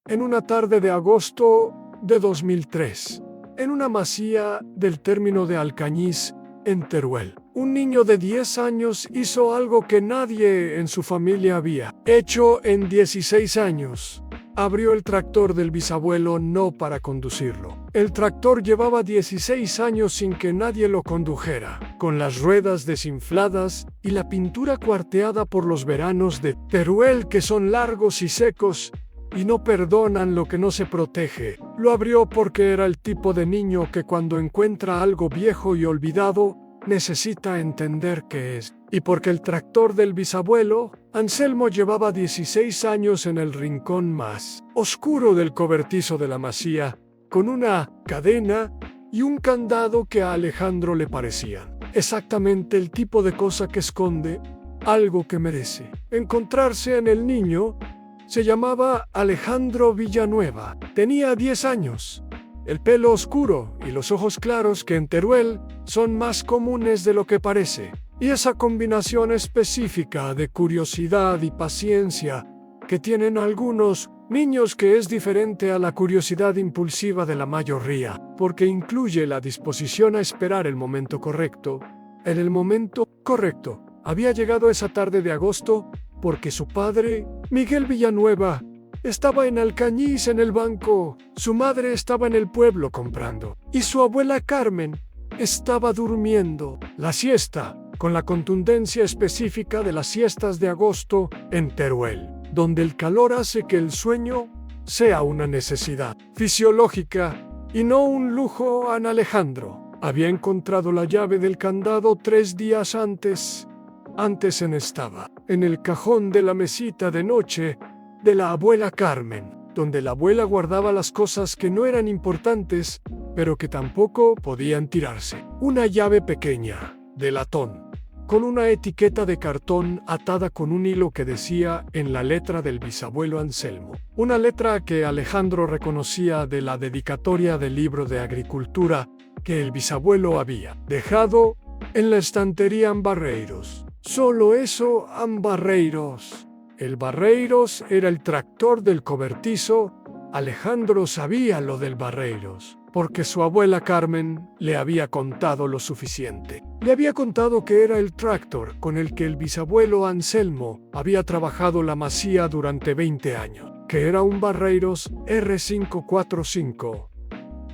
en una tarde de agosto de 2003, en una masía del término de Alcañiz, en Teruel. Un niño de 10 años hizo algo que nadie en su familia había hecho en 16 años. Abrió el tractor del bisabuelo no para conducirlo. El tractor llevaba 16 años sin que nadie lo condujera, con las ruedas desinfladas y la pintura cuarteada por los veranos de Teruel que son largos y secos y no perdonan lo que no se protege. Lo abrió porque era el tipo de niño que cuando encuentra algo viejo y olvidado, necesita entender qué es. Y porque el tractor del bisabuelo, Anselmo, llevaba 16 años en el rincón más oscuro del cobertizo de la masía, con una cadena y un candado que a Alejandro le parecían exactamente el tipo de cosa que esconde algo que merece encontrarse en el niño. Se llamaba Alejandro Villanueva. Tenía 10 años. El pelo oscuro y los ojos claros que en Teruel son más comunes de lo que parece. Y esa combinación específica de curiosidad y paciencia que tienen algunos niños que es diferente a la curiosidad impulsiva de la mayoría, porque incluye la disposición a esperar el momento correcto. En el momento correcto. Había llegado esa tarde de agosto porque su padre, Miguel Villanueva, estaba en Alcañiz en el banco, su madre estaba en el pueblo comprando, y su abuela Carmen estaba durmiendo la siesta, con la contundencia específica de las siestas de agosto en Teruel, donde el calor hace que el sueño sea una necesidad fisiológica y no un lujo. An Alejandro había encontrado la llave del candado 3 días antes estaba en el cajón de la mesita de noche de la abuela Carmen, donde la abuela guardaba las cosas que no eran importantes, pero que tampoco podían tirarse. Una llave pequeña, de latón, con una etiqueta de cartón atada con un hilo que decía en la letra del bisabuelo Anselmo. Una letra que Alejandro reconocía de la dedicatoria del libro de agricultura que el bisabuelo había dejado en la estantería en Barreiros. Solo eso, en Barreiros. El Barreiros era el tractor del cobertizo. Alejandro sabía lo del Barreiros, porque su abuela Carmen le había contado lo suficiente. Le había contado que era el tractor con el que el bisabuelo Anselmo había trabajado la masía durante 20 años, que era un Barreiros R545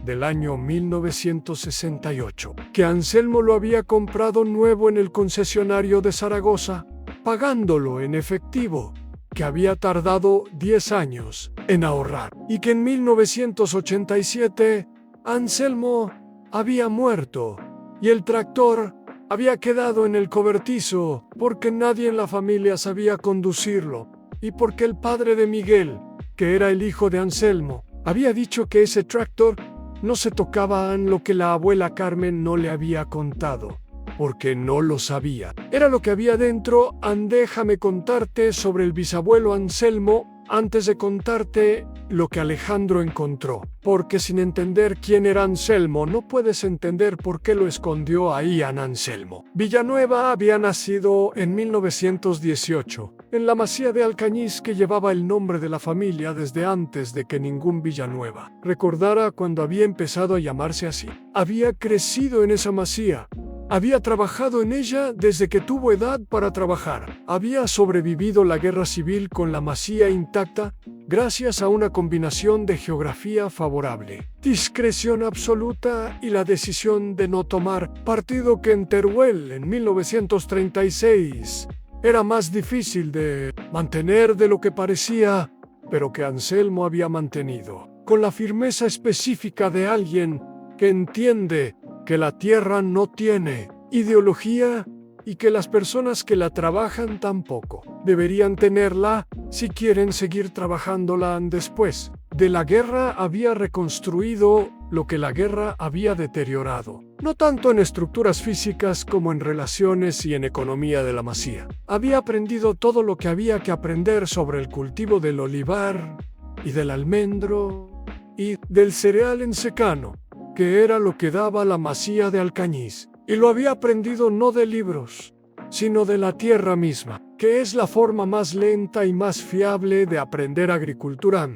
del año 1968, que Anselmo lo había comprado nuevo en el concesionario de Zaragoza, pagándolo en efectivo, que había tardado 10 años en ahorrar, y que en 1987 Anselmo había muerto y el tractor había quedado en el cobertizo porque nadie en la familia sabía conducirlo y porque el padre de Miguel, que era el hijo de Anselmo, había dicho que ese tractor no se tocaba en lo que la abuela Carmen no le había contado, porque no lo sabía. Era lo que había dentro. Déjame contarte sobre el bisabuelo Anselmo antes de contarte lo que Alejandro encontró, porque sin entender quién era Anselmo no puedes entender por qué lo escondió ahí a Anselmo. Villanueva había nacido en 1918, en la masía de Alcañiz que llevaba el nombre de la familia desde antes de que ningún Villanueva recordara cuando había empezado a llamarse así. Había crecido en esa masía. Había trabajado en ella desde que tuvo edad para trabajar. Había sobrevivido la guerra civil con la masía intacta gracias a una combinación de geografía favorable, discreción absoluta y la decisión de no tomar partido que en Teruel en 1936 era más difícil de mantener de lo que parecía, pero que Anselmo había mantenido, con la firmeza específica de alguien que entiende que la tierra no tiene ideología y que las personas que la trabajan tampoco deberían tenerla si quieren seguir trabajándola después. De la guerra había reconstruido lo que la guerra había deteriorado, no tanto en estructuras físicas como en relaciones y en economía de la masía. Había aprendido todo lo que había que aprender sobre el cultivo del olivar y del almendro y del cereal en secano, que era lo que daba la masía de Alcañiz, y lo había aprendido no de libros, sino de la tierra misma, que es la forma más lenta y más fiable de aprender agricultura.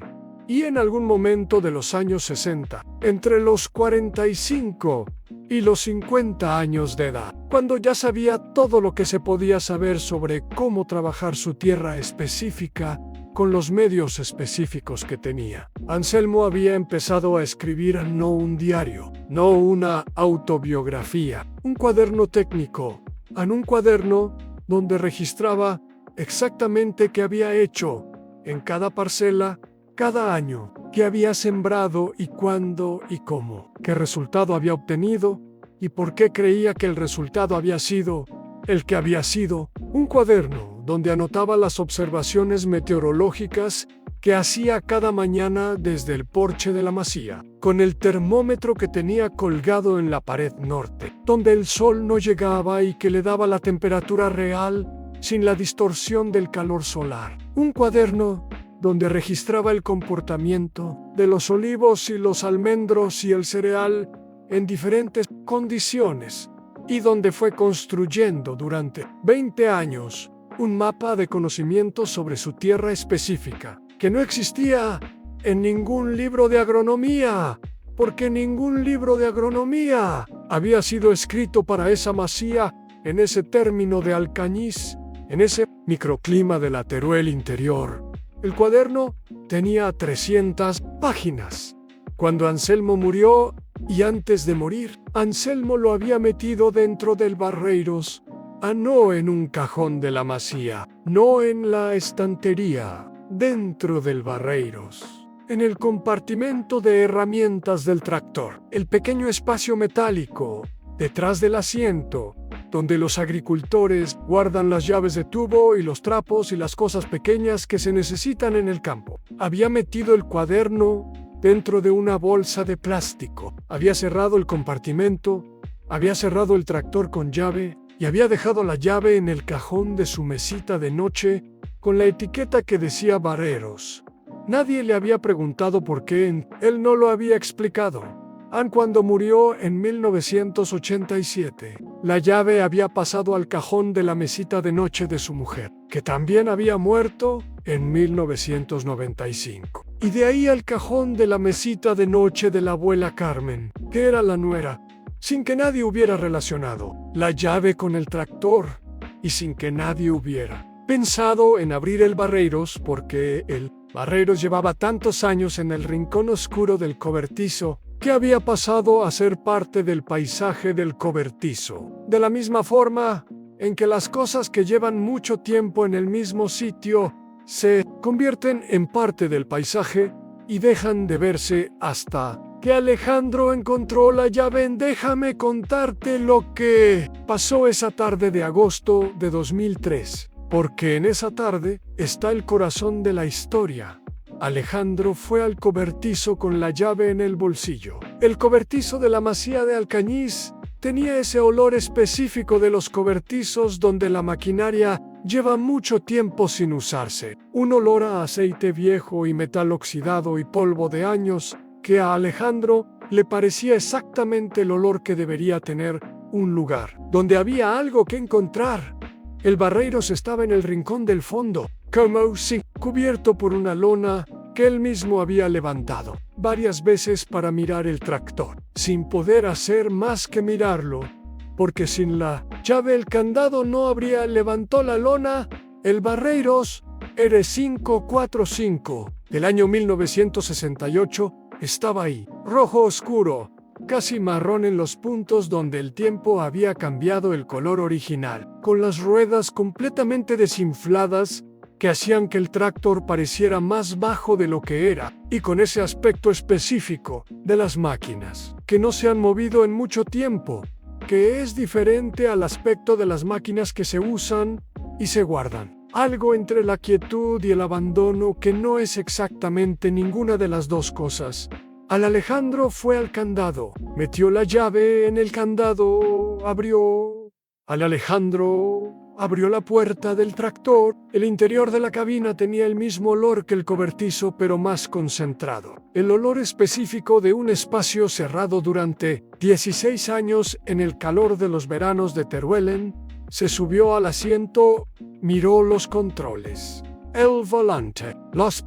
y en algún momento de los años 60, entre los 45 y los 50 años de edad, cuando ya sabía todo lo que se podía saber sobre cómo trabajar su tierra específica con los medios específicos que tenía. Anselmo había empezado a escribir no un diario, no una autobiografía, un cuaderno técnico, en un cuaderno donde registraba exactamente qué había hecho en cada parcela, cada año, qué había sembrado y cuándo y cómo, qué resultado había obtenido y por qué creía que el resultado había sido el que había sido. Un cuaderno donde anotaba las observaciones meteorológicas que hacía cada mañana desde el porche de la masía, con el termómetro que tenía colgado en la pared norte, donde el sol no llegaba y que le daba la temperatura real sin la distorsión del calor solar. Un cuaderno donde registraba el comportamiento de los olivos y los almendros y el cereal en diferentes condiciones, y donde fue construyendo durante 20 años un mapa de conocimientos sobre su tierra específica, que no existía en ningún libro de agronomía, porque ningún libro de agronomía había sido escrito para esa masía, en ese término de Alcañiz, en ese microclima de la Teruel interior. El cuaderno tenía 300 páginas. Cuando Anselmo murió, y antes de morir, Anselmo lo había metido dentro del Barreiros, no en un cajón de la masía, no en la estantería, dentro del Barreiros, en el compartimento de herramientas del tractor, el pequeño espacio metálico detrás del asiento, donde los agricultores guardan las llaves de tubo y los trapos y las cosas pequeñas que se necesitan en el campo. Había metido el cuaderno dentro de una bolsa de plástico, había cerrado el compartimento, había cerrado el tractor con llave y había dejado la llave en el cajón de su mesita de noche con la etiqueta que decía Barreiros. Nadie le había preguntado por qué, él no lo había explicado. Cuando murió en 1987, la llave había pasado al cajón de la mesita de noche de su mujer, que también había muerto en 1995. Y de ahí al cajón de la mesita de noche de la abuela Carmen, que era la nuera, sin que nadie hubiera relacionado la llave con el tractor y sin que nadie hubiera pensado en abrir el Barreiros, porque el Barreiros llevaba tantos años en el rincón oscuro del cobertizo que había pasado a ser parte del paisaje del cobertizo. De la misma forma en que las cosas que llevan mucho tiempo en el mismo sitio se convierten en parte del paisaje y dejan de verse hasta que Alejandro encontró la llave en Déjame contarte lo que pasó esa tarde de agosto de 2003, porque en esa tarde está el corazón de la historia. Alejandro fue al cobertizo con la llave en el bolsillo. El cobertizo de la masía de Alcañiz tenía ese olor específico de los cobertizos donde la maquinaria lleva mucho tiempo sin usarse. Un olor a aceite viejo y metal oxidado y polvo de años que a Alejandro le parecía exactamente el olor que debería tener un lugar donde había algo que encontrar. El Barreiros estaba en el rincón del fondo, como si cubierto por una lona que él mismo había levantado varias veces para mirar el tractor, sin poder hacer más que mirarlo, porque sin la llave el candado no habría levantado la lona. El Barreiros R545 del año 1968 estaba ahí, rojo oscuro, casi marrón en los puntos donde el tiempo había cambiado el color original, con las ruedas completamente desinfladas que hacían que el tractor pareciera más bajo de lo que era, y con ese aspecto específico de las máquinas, que no se han movido en mucho tiempo, que es diferente al aspecto de las máquinas que se usan y se guardan. Algo entre la quietud y el abandono que no es exactamente ninguna de las dos cosas. Al Alejandro fue al candado, metió la llave en el candado, abrió. Al Alejandro abrió la puerta del tractor. El interior de la cabina tenía el mismo olor que el cobertizo, pero más concentrado. El olor específico de un espacio cerrado durante 16 años en el calor de los veranos de Teruel. Se subió al asiento, miró los controles. el volante, los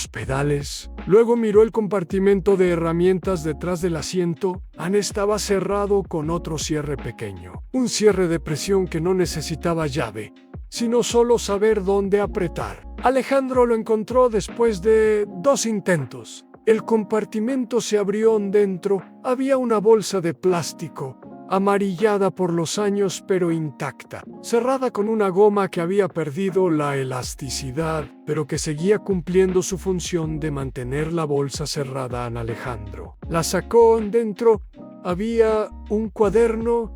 pedales. Luego miró el compartimento de herramientas detrás del asiento. Estaba cerrado con otro cierre pequeño. Un cierre de presión que no necesitaba llave, sino solo saber dónde apretar. Alejandro lo encontró después de 2 intentos. El compartimento se abrió dentro. Había una bolsa de plástico, amarillada por los años pero intacta, cerrada con una goma que había perdido la elasticidad, pero que seguía cumpliendo su función de mantener la bolsa cerrada a Alejandro. La sacó dentro. Había un cuaderno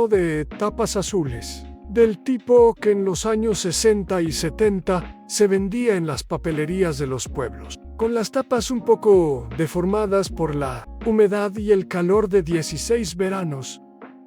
de tapas azules, del tipo que en los años 60 y 70 se vendía en las papelerías de los pueblos, con las tapas un poco deformadas por la humedad y el calor de 16 veranos,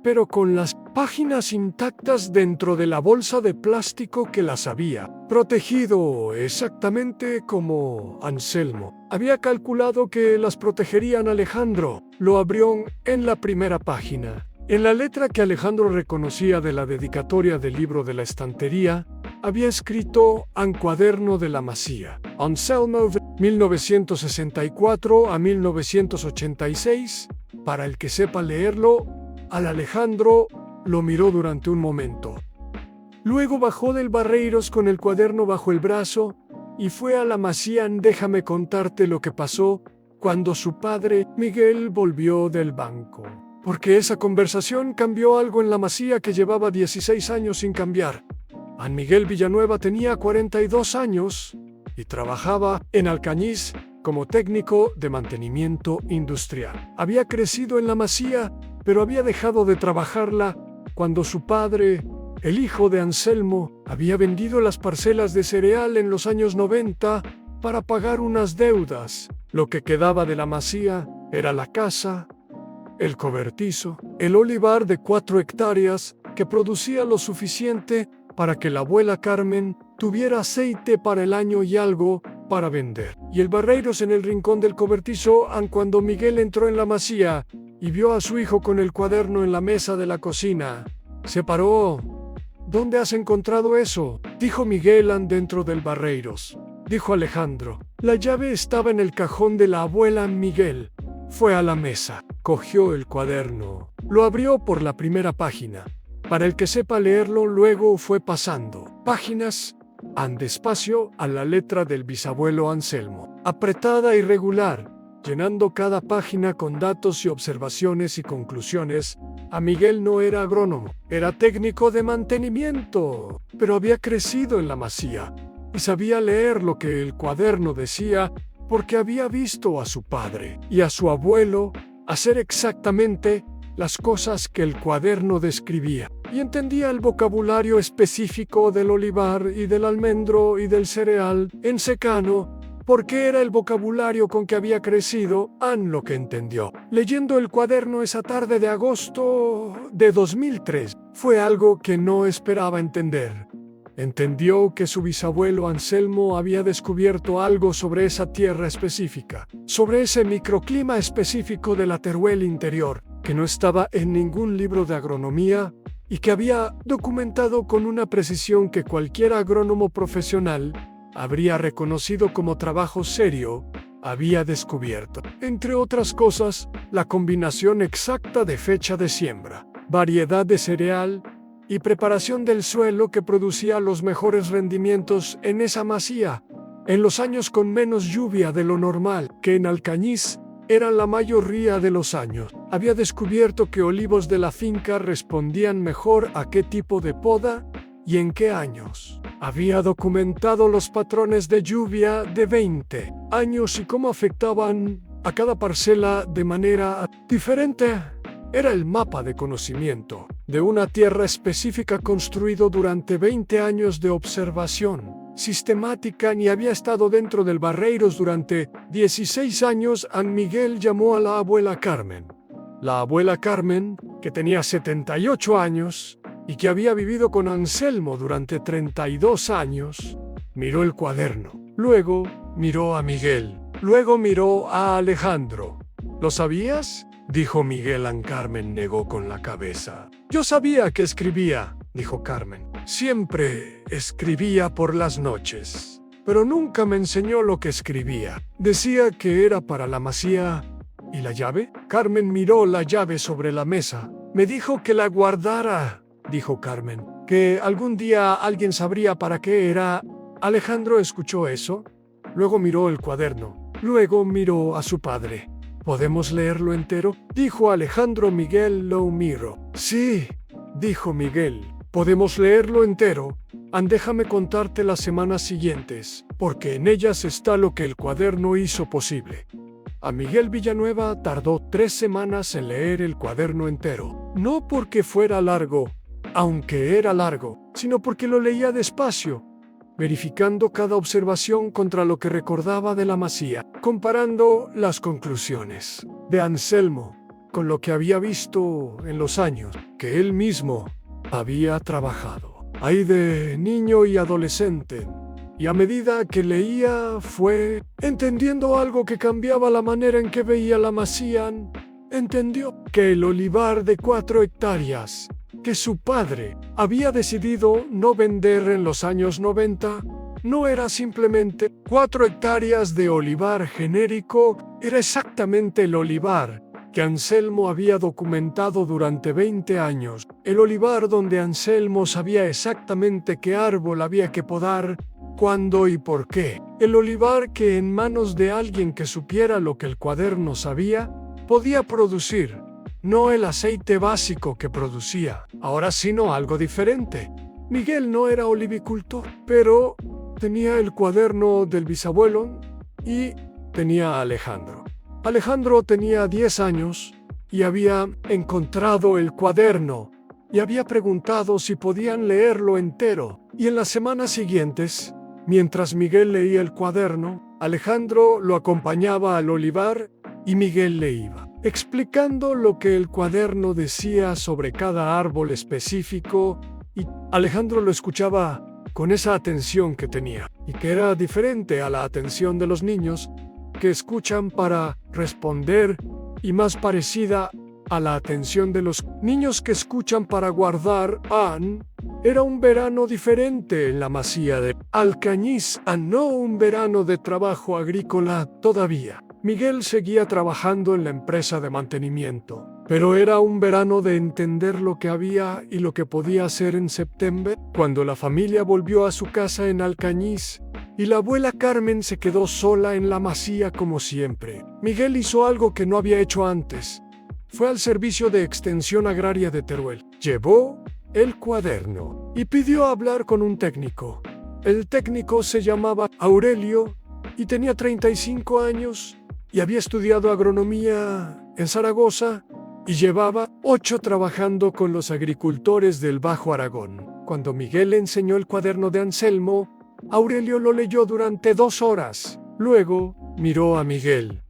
pero con las páginas intactas dentro de la bolsa de plástico que las había protegido, exactamente como Anselmo había calculado que las protegerían. Alejandro lo abrió en la primera página. En la letra que Alejandro reconocía de la dedicatoria del libro de la estantería, había escrito en cuaderno de la Masía, Anselmo, 1964 a 1986. Para el que sepa leerlo, Alejandro lo miró durante un momento. Luego bajó del Barreiros con el cuaderno bajo el brazo y fue a la Masía. Déjame contarte lo que pasó cuando su padre, Miguel, volvió del banco. Porque esa conversación cambió algo en la Masía que llevaba 16 años sin cambiar. Miguel Villanueva tenía 42 años y trabajaba en Alcañiz como técnico de mantenimiento industrial. Había crecido en la Masía, pero había dejado de trabajarla cuando su padre, el hijo de Anselmo, había vendido las parcelas de cereal en los años 90 para pagar unas deudas. Lo que quedaba de la Masía era la casa, el cobertizo, el olivar de 4 hectáreas que producía lo suficiente para que la abuela Carmen tuviera aceite para el año y algo para vender. Y el Barreiros en el rincón del cobertizo. Cuando Miguel entró en la Masía y vio a su hijo con el cuaderno en la mesa de la cocina, se paró. ¿Dónde has encontrado eso?, dijo Miguel dentro del Barreiros. Dijo Alejandro. La llave estaba en el cajón de la abuela. Miguel fue a la mesa, cogió el cuaderno, lo abrió por la primera página. Para el que sepa leerlo, luego fue pasando páginas despacio a la letra del bisabuelo Anselmo, apretada y regular, llenando cada página con datos y observaciones y conclusiones. Miguel no era agrónomo, era técnico de mantenimiento, pero había crecido en la Masía y sabía leer lo que el cuaderno decía porque había visto a su padre y a su abuelo hacer exactamente las cosas que el cuaderno describía, y entendía el vocabulario específico del olivar y del almendro y del cereal en secano, porque era el vocabulario con que había crecido. Lo que entendió leyendo el cuaderno esa tarde de agosto de 2003 fue algo que no esperaba entender. Entendió que su bisabuelo Anselmo había descubierto algo sobre esa tierra específica, sobre ese microclima específico de la Teruel interior, que no estaba en ningún libro de agronomía y que había documentado con una precisión que cualquier agrónomo profesional habría reconocido como trabajo serio. Había descubierto, entre otras cosas, la combinación exacta de fecha de siembra, variedad de cereal y preparación del suelo que producía los mejores rendimientos en esa masía, en los años con menos lluvia de lo normal, que en Alcañiz eran la mayoría de los años. Había descubierto que olivos de la finca respondían mejor a qué tipo de poda y en qué años. Había documentado los patrones de lluvia de 20 años y cómo afectaban a cada parcela de manera diferente. Era el mapa de conocimiento de una tierra específica construido durante 20 años de observación sistemática, y había estado dentro del Barreiros durante 16 años. Miguel llamó a la abuela Carmen. La abuela Carmen, que tenía 78 años y que había vivido con Anselmo durante 32 años, miró el cuaderno. Luego miró a Miguel. Luego miró a Alejandro. ¿Lo sabías?, dijo Miguel. Carmen negó con la cabeza. Yo sabía que escribía, dijo Carmen. Siempre escribía por las noches, pero nunca me enseñó lo que escribía. Decía que era para la masía. ¿Y la llave? Carmen miró la llave sobre la mesa. Me dijo que la guardara, dijo Carmen, que algún día alguien sabría para qué era. Alejandro escuchó eso. Luego miró el cuaderno. Luego miró a su padre. ¿Podemos leerlo entero?, dijo Alejandro. Miguel lo miró. Sí, dijo Miguel. Podemos leerlo entero. Déjame contarte las semanas siguientes, porque en ellas está lo que el cuaderno hizo posible. A Miguel Villanueva tardó 3 semanas en leer el cuaderno entero. No porque fuera largo, aunque era largo, sino porque lo leía despacio, verificando cada observación contra lo que recordaba de la masía, comparando las conclusiones de Anselmo con lo que había visto en los años que él mismo había trabajado ahí de niño y adolescente. Y a medida que leía fue entendiendo algo que cambiaba la manera en que veía la masía. Entendió que el olivar de 4 hectáreas que su padre había decidido no vender en los años 90 no era simplemente 4 hectáreas de olivar genérico, era exactamente el olivar que Anselmo había documentado durante 20 años, el olivar donde Anselmo sabía exactamente qué árbol había que podar, cuándo y por qué, el olivar que en manos de alguien que supiera lo que el cuaderno sabía, podía producir, no el aceite básico que producía, ahora sino algo diferente. Miguel no era olivicultor, pero tenía el cuaderno del bisabuelo y tenía a Alejandro. Alejandro tenía 10 años y había encontrado el cuaderno y había preguntado si podían leerlo entero. Y en las semanas siguientes, mientras Miguel leía el cuaderno, Alejandro lo acompañaba al olivar y Miguel le iba explicando lo que el cuaderno decía sobre cada árbol específico, y Alejandro lo escuchaba con esa atención que tenía, y que era diferente a la atención de los niños que escuchan para responder y más parecida a la atención de los niños que escuchan para guardar. Era un verano diferente en la masía de Alcañiz, no un verano de trabajo agrícola todavía. Miguel seguía trabajando en la empresa de mantenimiento, pero era un verano de entender lo que había y lo que podía hacer en septiembre, cuando la familia volvió a su casa en Alcañiz y la abuela Carmen se quedó sola en la masía como siempre. Miguel hizo algo que no había hecho antes. Fue al Servicio de Extensión Agraria de Teruel. Llevó el cuaderno y pidió hablar con un técnico. El técnico se llamaba Aurelio y tenía 35 años y había estudiado agronomía en Zaragoza y llevaba 8 trabajando con los agricultores del Bajo Aragón. Cuando Miguel le enseñó el cuaderno de Anselmo, Aurelio lo leyó durante 2 horas. Luego miró a Miguel.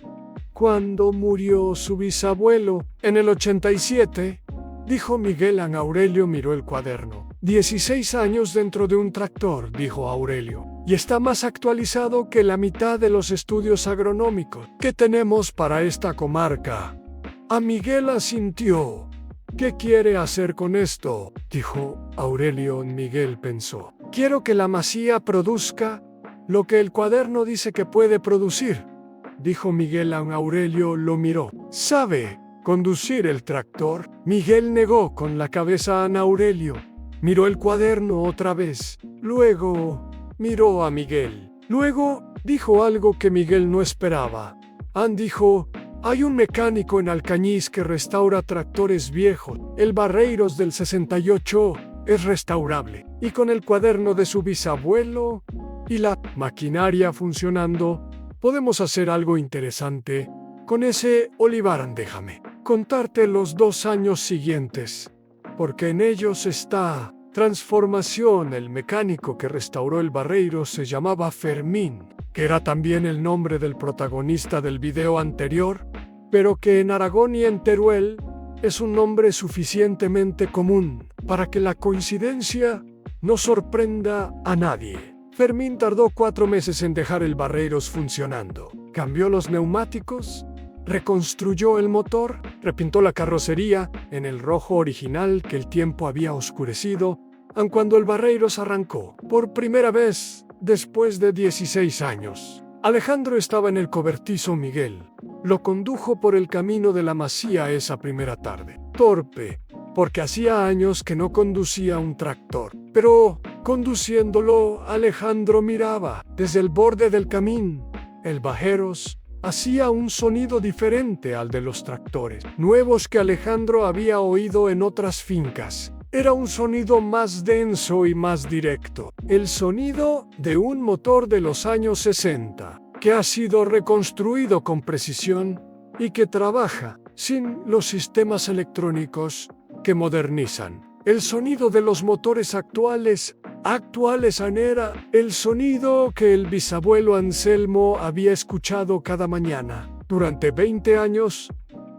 Cuando murió su bisabuelo, en el 87, dijo Miguel. Aurelio miró el cuaderno. 16 años dentro de un tractor, dijo Aurelio, y está más actualizado que la mitad de los estudios agronómicos que tenemos para esta comarca. A Miguel asintió. ¿Qué quiere hacer con esto?, dijo Aurelio. Miguel pensó. Quiero que la masía produzca lo que el cuaderno dice que puede producir, dijo Miguel. Aurelio lo miró. ¿Sabe conducir el tractor? Miguel negó con la cabeza. Aurelio miró el cuaderno otra vez. Luego miró a Miguel. Luego dijo algo que Miguel no esperaba. Dijo: hay un mecánico en Alcañiz que restaura tractores viejos. El Barreiros del 68 es restaurable. Y con el cuaderno de su bisabuelo y la maquinaria funcionando, podemos hacer algo interesante con ese olivar. Déjame contarte los 2 años siguientes, porque en ellos está transformación. El mecánico que restauró el Barreiros se llamaba Fermín, que era también el nombre del protagonista del video anterior, pero que en Aragón y en Teruel es un nombre suficientemente común para que la coincidencia no sorprenda a nadie. Fermín tardó 4 meses en dejar el Barreiros funcionando. Cambió los neumáticos, reconstruyó el motor, repintó la carrocería en el rojo original que el tiempo había oscurecido, aun cuando el Barreiros arrancó, por primera vez después de 16 años. Alejandro estaba en el cobertizo Miguel. Lo condujo por el camino de la masía esa primera tarde. Torpe, porque hacía años que no conducía un tractor. Pero, conduciéndolo, Alejandro miraba desde el borde del camino. El Barreiros hacía un sonido diferente al de los tractores, nuevos que Alejandro había oído en otras fincas. Era un sonido más denso y más directo. El sonido de un motor de los años 60, que ha sido reconstruido con precisión y que trabaja sin los sistemas electrónicos que modernizan. El sonido de los motores actuales era el sonido que el bisabuelo Anselmo había escuchado cada mañana durante 20 años.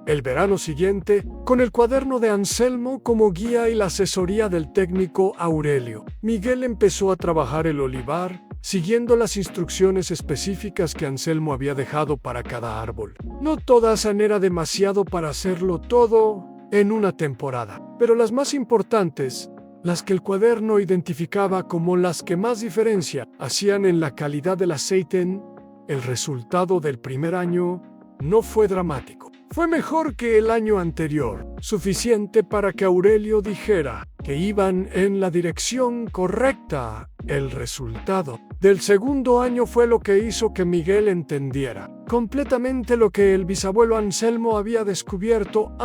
El verano siguiente, con el cuaderno de Anselmo como guía y la asesoría del técnico Aurelio, Miguel empezó a trabajar el olivar, siguiendo las instrucciones específicas que Anselmo había dejado para cada árbol. No todas era demasiado para hacerlo todo en una temporada, pero las más importantes, las que el cuaderno identificaba como las que más diferencia hacían en la calidad del aceite. El resultado del primer año no fue dramático. Fue mejor que el año anterior, suficiente para que Aurelio dijera que iban en la dirección correcta. El resultado del segundo año fue lo que hizo que Miguel entendiera completamente lo que el bisabuelo Anselmo había descubierto.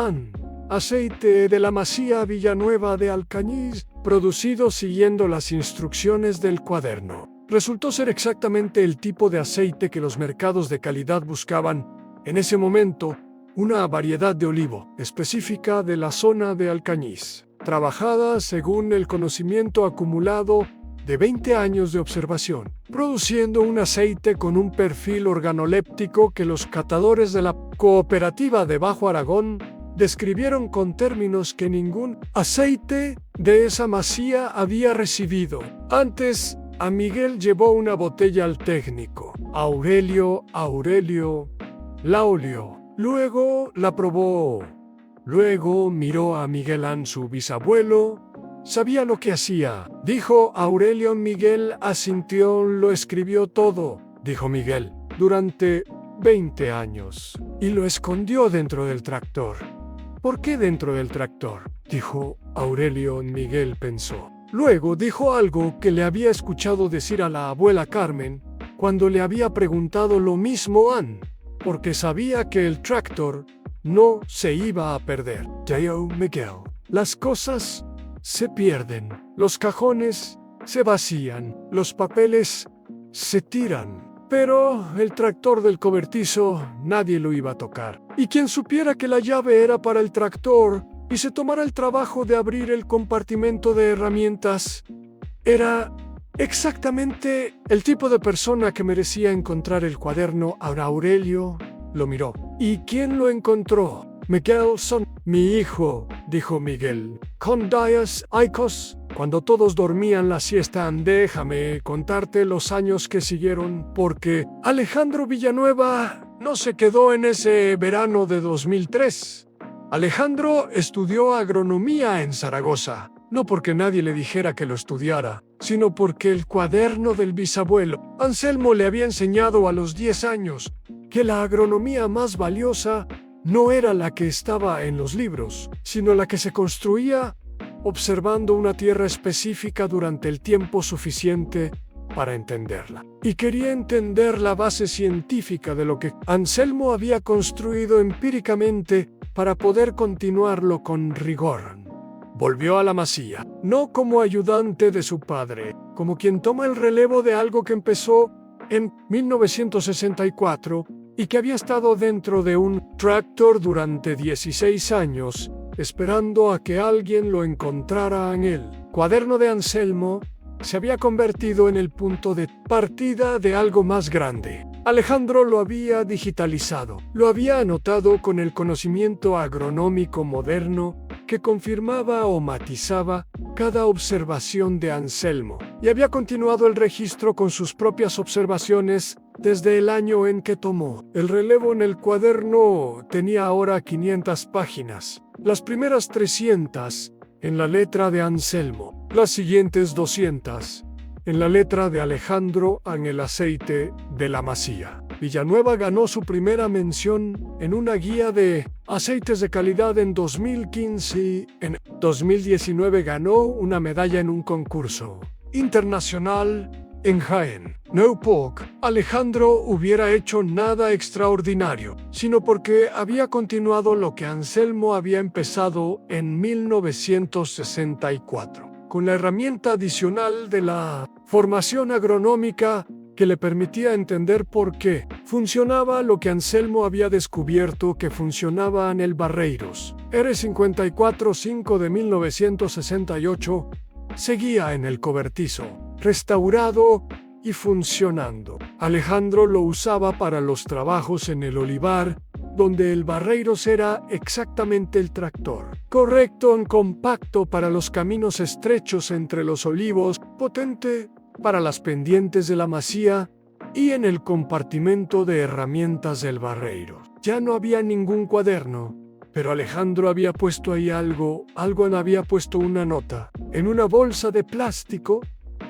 Aceite de la masía Villanueva de Alcañiz, producido siguiendo las instrucciones del cuaderno. Resultó ser exactamente el tipo de aceite que los mercados de calidad buscaban en ese momento. Una variedad de olivo específica de la zona de Alcañiz, trabajada según el conocimiento acumulado de 20 años de observación, produciendo un aceite con un perfil organoléptico que los catadores de la cooperativa de Bajo Aragón describieron con términos que ningún aceite de esa masía había recibido. Antes, a Miguel llevó una botella al técnico. Aurelio la olió. Luego la probó. Luego miró a Miguel su bisabuelo. Sabía lo que hacía, dijo Aurelio. Miguel asintió. Lo escribió todo, dijo Miguel, durante 20 años. Y lo escondió dentro del tractor. ¿Por qué dentro del tractor?, dijo Aurelio. Miguel pensó. Luego dijo algo que le había escuchado decir a la abuela Carmen cuando le había preguntado lo mismo porque sabía que el tractor no se iba a perder. Dijo Miguel: las cosas se pierden, los cajones se vacían, los papeles se tiran, pero el tractor del cobertizo nadie lo iba a tocar. Y quien supiera que la llave era para el tractor y se tomara el trabajo de abrir el compartimento de herramientas, era exactamente el tipo de persona que merecía encontrar el cuaderno. Ahora Aurelio lo miró. ¿Y quién lo encontró? Miguel. Mi hijo, dijo Miguel, con días aicos, cuando todos dormían la siesta. Déjame contarte los años que siguieron, porque Alejandro Villanueva no se quedó en ese verano de 2003. Alejandro estudió agronomía en Zaragoza. No porque nadie le dijera que lo estudiara, sino porque el cuaderno del bisabuelo Anselmo le había enseñado a los 10 años que la agronomía más valiosa no era la que estaba en los libros, sino la que se construía observando una tierra específica durante el tiempo suficiente para entenderla. Y quería entender la base científica de lo que Anselmo había construido empíricamente para poder continuarlo con rigor. Volvió a la masía, no como ayudante de su padre, como quien toma el relevo de algo que empezó en 1964 y que había estado dentro de un tractor durante 16 años, esperando a que alguien lo encontrara. En el cuaderno de Anselmo se había convertido en el punto de partida de algo más grande. Alejandro lo había digitalizado, lo había anotado con el conocimiento agronómico moderno que confirmaba o matizaba cada observación de Anselmo, y había continuado el registro con sus propias observaciones desde el año en que tomó el relevo. En el cuaderno tenía ahora 500 páginas. Las primeras 300 en la letra de Anselmo, las siguientes 200 en la letra de Alejandro en el aceite de la Masía. Villanueva ganó su primera mención en una guía de aceites de calidad en 2015 y en 2019 ganó una medalla en un concurso internacional en Jaén. No porque Alejandro hubiera hecho nada extraordinario, sino porque había continuado lo que Anselmo había empezado en 1964, con la herramienta adicional de la formación agronómica que le permitía entender por qué funcionaba lo que Anselmo había descubierto que funcionaba en el Barreiros. R54-5 de 1968 seguía en el cobertizo, restaurado y funcionando. Alejandro lo usaba para los trabajos en el olivar, donde el Barreiros era exactamente el tractor. Correcto y compacto para los caminos estrechos entre los olivos, potente para las pendientes de la Masía y en el compartimento de herramientas del Barreiros. Ya no había ningún cuaderno, pero Alejandro había puesto ahí algo había puesto una nota. En una bolsa de plástico,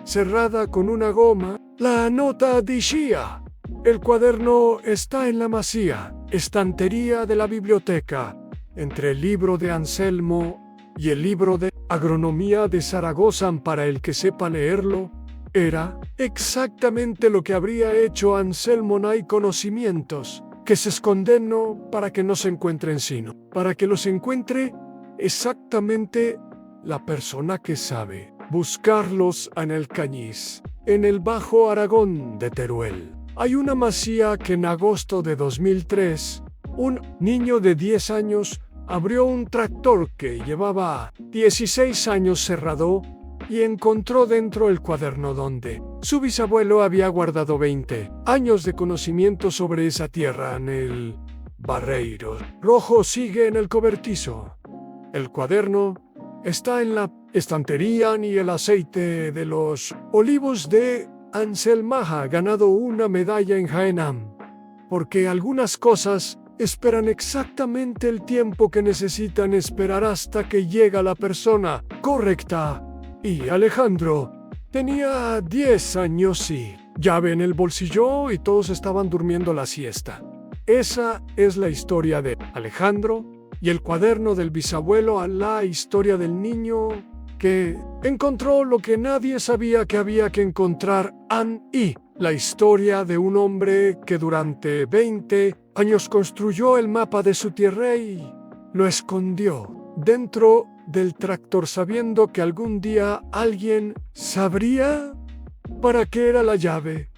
cerrada con una goma, la nota decía: el cuaderno está en la Masía, estantería de la biblioteca, entre el libro de Anselmo y el libro de Agronomía de Zaragoza. Para el que sepa leerlo, era exactamente lo que habría hecho Anselmo. No hay conocimientos que se esconden para que no se encuentren, sino para que los encuentre exactamente la persona que sabe buscarlos en el Cañiz, en el Bajo Aragón de Teruel. Hay una masía que en agosto de 2003, un niño de 10 años abrió un tractor que llevaba 16 años cerrado y encontró dentro el cuaderno donde su bisabuelo había guardado 20 años de conocimiento sobre esa tierra en el Barreiros. Rojo sigue en el cobertizo. El cuaderno está en la estantería y el aceite de los olivos de Anselmo ha ganado una medalla en Jaén, porque algunas cosas esperan exactamente el tiempo que necesitan esperar hasta que llega la persona correcta. Y Alejandro tenía 10 años y llave en el bolsillo y todos estaban durmiendo la siesta. Esa es la historia de Alejandro y el cuaderno del bisabuelo, a la historia del niño que encontró lo que nadie sabía que había que encontrar, y la historia de un hombre que durante 20 años construyó el mapa de su tierra y lo escondió dentro del tractor, sabiendo que algún día alguien sabría para qué era la llave.